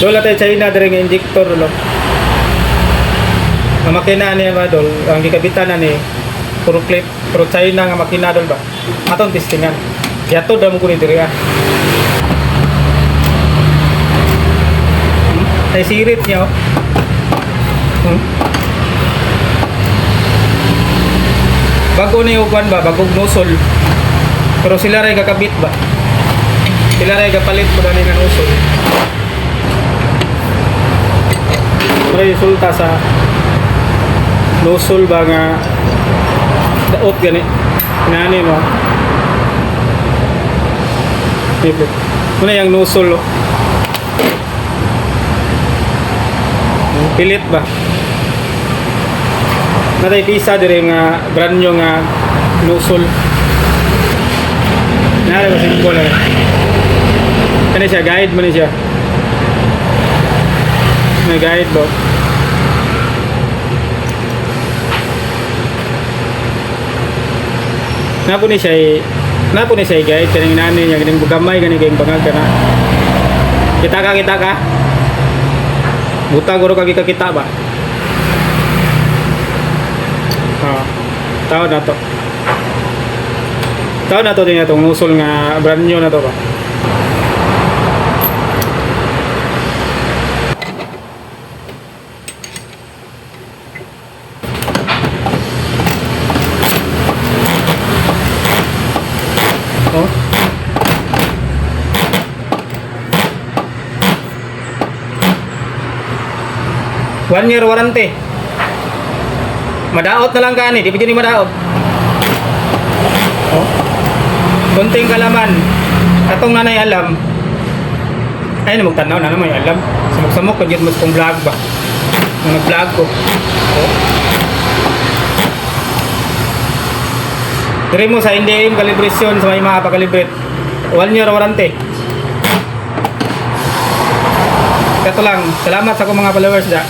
Dol tayo China dire nga injector lo. Ang makina niya ba dol, ang gikabitan na ni puro clip, pero China nga makina dol ba. Atong testingan. Yato damo ko ni dire. Ay sirit niya oh. Bago ni uban ba, bagong nosol. Pero sila ray kakabit ba? Sila ray kapalit po dali ng nosol. Pero resulta sa nosol ba nga daot gani. Nani mo. Ito. Muna yung nosol oh. Pilit ba? Natay pisa dire nga brand new nga nosol. Nara ba simbol na? Kani siya guide man siya. May guide ba? Napo ni siya guide kanang inani niya ganing bugamay ganing kayong bangag kana. Kita ka. Buta guro ka kita ba? Tao na to din itong nosol nga brand new na to ba. Oh. One year warranty. Madaot na lang ka ni, di pa dyan madaot. Oh. Kunting kalaman. Katong nanay alam. Ay, magtanaw na naman alam. Samok-samok, kagyan mas kong vlog ba? Nung nag-vlog ko. Oh. Dire mo sa NDM calibration sa may mga pa-calibrate. 1 year warranty. Ito lang. Salamat sa akong mga followers da.